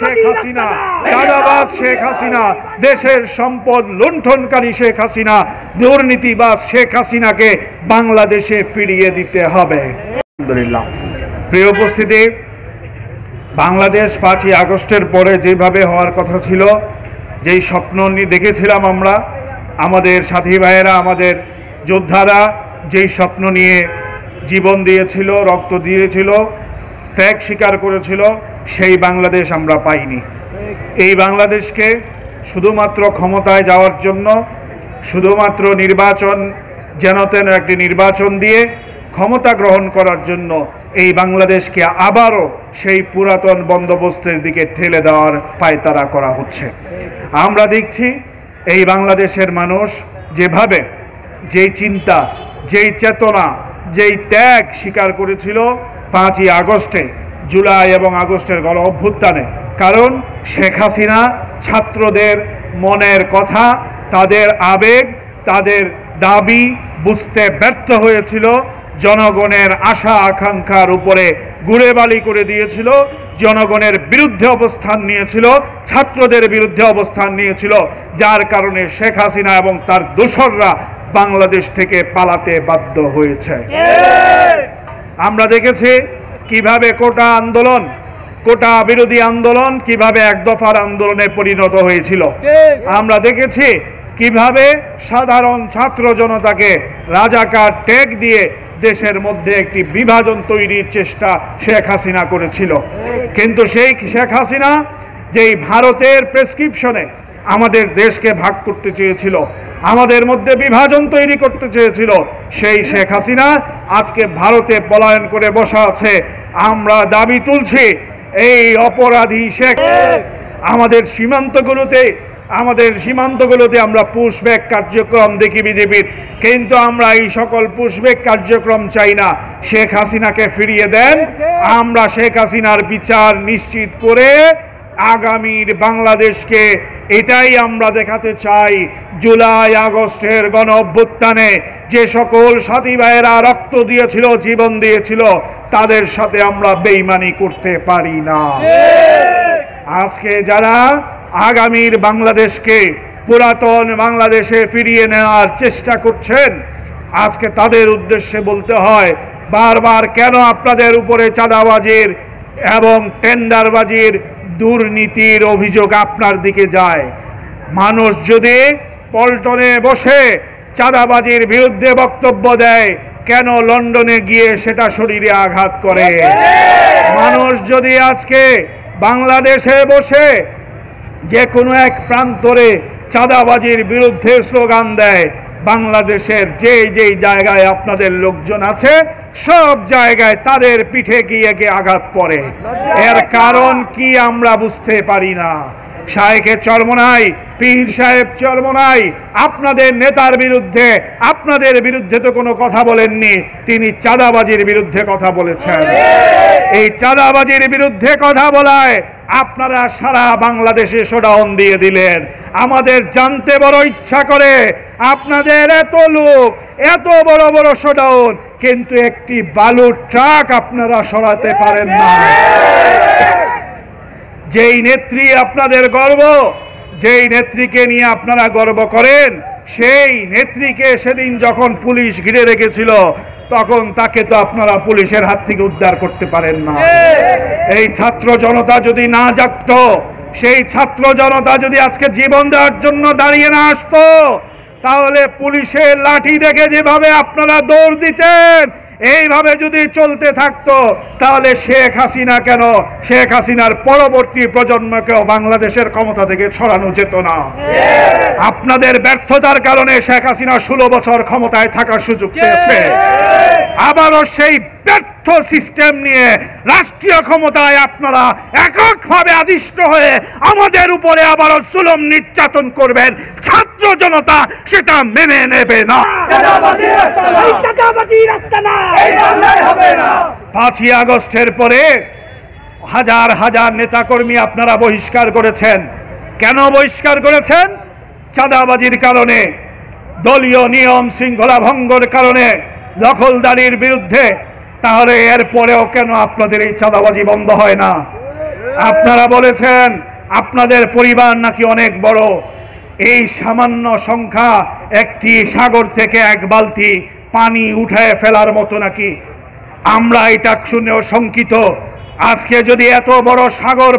শেখ হাসিনা, চাঁদাবাজ শেখ হাসিনা, দেশের সম্পদ লুণ্ঠনকারী শেখ হাসিনা, দুর্নীতিবাজ শেখ হাসিনাকে বাংলাদেশে ফিরিয়ে দিতে হবে। আলহামদুলিল্লাহ। প্রিয় উপস্থিতি, বাংলাদেশ 5ই আগস্টের পরে যেভাবে হওয়ার কথা ছিল, যেই স্বপ্ন দেখেছিলাম আমরা, আমাদের সাথী ভাইয়েরা, আমাদের যোদ্ধারা যেই স্বপ্ন নিয়ে জীবন দিয়েছিল, রক্ত দিয়েছিল, ত্যাগ স্বীকার করেছিল, সেই বাংলাদেশ আমরা পাইনি। এই বাংলাদেশকে শুধুমাত্র ক্ষমতায় যাওয়ার জন্য, শুধুমাত্র নির্বাচন, যেন তেন একটি নির্বাচন দিয়ে ক্ষমতা গ্রহণ করার জন্য এই বাংলাদেশকে আবারও সেই পুরাতন বন্দোবস্তের দিকে ঠেলে দেওয়ার পায়তারা করা হচ্ছে। আমরা দেখছি এই বাংলাদেশের মানুষ যেভাবে, যেই চিন্তা, যেই চেতনা, যেই ত্যাগ স্বীকার করেছিল 5ই আগস্টে, জুলাই এবং আগস্টের গণ অভ্যুত্থানে, কারণ শেখ হাসিনা ছাত্রদের মনের কথা, তাদের আবেগ, তাদের দাবি বুঝতে ব্যর্থ হয়েছিল, জনগণের আশা আকাঙ্ক্ষার উপরে গুড়েবালি করে দিয়েছিল, জনগণের বিরুদ্ধে অবস্থান নিয়েছিল, ছাত্রদের বিরুদ্ধে অবস্থান নিয়েছিল, যার কারণে শেখ হাসিনা এবং তার দোসররা বাংলাদেশ থেকে পালাতে বাধ্য হয়েছে। আমরা দেখেছি কিভাবে কোটা আন্দোলন, কোটা বিরোধী আন্দোলন কিভাবে এক দফার আন্দোলনে পরিণত হয়েছিল। আমরা দেখেছি কিভাবে সাধারণ ছাত্র জনতাকে রাজাকার ট্যাগ দিয়ে দেশের মধ্যে একটি বিভাজন তৈরির চেষ্টা শেখ হাসিনা করেছিল। কিন্তু সেই শেখ হাসিনা যেই ভারতের প্রেসক্রিপশনে আমাদের দেশকে ভাগ করতে চেয়েছিল, আমাদের মধ্যে বিভাজন তৈরি করতে চেয়েছিল, সেই শেখ হাসিনা আজকে ভারতে পলায়ন করে বসা আছে। আমরা দাবি তুলছি, এই অপরাধী শেখ আমাদের সীমান্তগুলোতে আমরা পুশব্যাক কার্যক্রম দেখি বিজেপির, কিন্তু আমরা এই সকল পুশব্যাক কার্যক্রম চাই না। শেখ হাসিনাকে ফিরিয়ে দেন। আমরা শেখ হাসিনার বিচার নিশ্চিত করে আগামীর বাংলাদেশকে এটাই আমরা দেখাতে চাই। জুলাই আগস্টের গণ অভ্যুত্থানে যে সকল সাথী ভাইয়েরা রক্ত দিয়েছিল, জীবন দিয়েছিল, তাদের সাথে আমরা বেইমানি করতে পারি না। আজকে যারা আগামীর বাংলাদেশকে পুরাতন বাংলাদেশে ফিরিয়ে নেওয়ার চেষ্টা করছেন, আজকে তাদের উদ্দেশ্যে বলতে হয়, বারবার কেন আপনাদের উপরে চাঁদাবাজির এবং টেন্ডারবাজির, দুর্নীতির অভিযোগ আপনার দিকে যায়? মানুষ যদি পল্টনে বসে চাঁদাবাজির বিরুদ্ধে বক্তব্য দেয়, কেন লন্ডনে গিয়ে সেটা শরীরে আঘাত করে? মানুষ যদি আজকে বাংলাদেশে বসে যে কোনো এক প্রান্তরে চাঁদাবাজির বিরুদ্ধে স্লোগান দেয়, বাংলাদেশের যেই জায়গায় আপনাদের লোকজন আছে সব জায়গায় তাদের পিঠে গিয়ে আঘাত পড়ে। এর কারণ কি আমরা বুঝতে পারি না। শায়েখে চরমনাই, পীর সাহেব চরমনাই আপনাদের নেতার বিরুদ্ধে, আপনাদের বিরুদ্ধে তো কোনো কথা বলেননি, তিনি চাঁদাবাজির বিরুদ্ধে কথা বলেছেন। এই চাঁদাবাজির বিরুদ্ধে কথা বলায় আপনারা সারা বাংলাদেশে শোডাউন দিয়ে দিলেন। আমাদের জানতে বড় ইচ্ছা করে, আপনাদের এত লোক, এত বড় বড় শোডাউন, কিন্তু একটি বালুর ট্রাক আপনারা সরাতে পারেন না। যেই নেত্রী আপনাদের গর্ব, যেই নেত্রীকে নিয়ে আপনারা গর্ব করেন, সেই নেত্রীকে সেদিন যখন পুলিশ ঘিরে রেখেছিল, তখন তাকে তো আপনারা পুলিশের হাত থেকে উদ্ধার করতে পারেন না। এই ছাত্র জনতা যদি না জাগতো, সেই ছাত্র জনতা যদি আজকে জীবন দেওয়ার জন্য দাঁড়িয়ে না আসতো, তাহলে পুলিশের লাঠি দেখে যেভাবে আপনারা দৌড় দিতেন, এইভাবে যদি চলতে থাকতো, তাহলে শেখ হাসিনা কেন, শেখ হাসিনার পরবর্তী প্রজন্মকেও বাংলাদেশের ক্ষমতা থেকে ছড়ানো যেত না। আপনাদের ব্যর্থতার কারণে শেখ হাসিনা 16 বছর ক্ষমতায় থাকার সুযোগ পেয়েছে। আবারও সেই ব্যর্থ সিস্টেম নিয়ে রাষ্ট্রীয় ক্ষমতায় আপনারা এককভাবে আদিষ্ট হয়ে আমাদের উপরে আবারও জুলুম নির্যাতন করবেন, ছাত্র জনতা সেটা মেনে নেবে না। 5ই আগস্টের পরে হাজার হাজার নেতাকর্মী আপনারা বহিষ্কার করেছেন। কেন বহিষ্কার করেছেন? চাঁদাবাজির কারণে, দলীয় নিয়ম শৃঙ্খলা ভঙ্গের কারণে, দখলদারির বিরুদ্ধে তাহলে এর পরেও কেন আপনাদের এই চাঁদাবাজি বন্ধ হয় না? আপনারা বলেছেন আপনাদের পরিবার নাকি অনেক বড়, এই সামান্য সংখ্যা একটি সাগর থেকে এক বালতি পানি উঠায় ফেলার মতো নাকি? আমরা এটা শুনেও শঙ্কিত। আজকে যদি এত বড় সাগর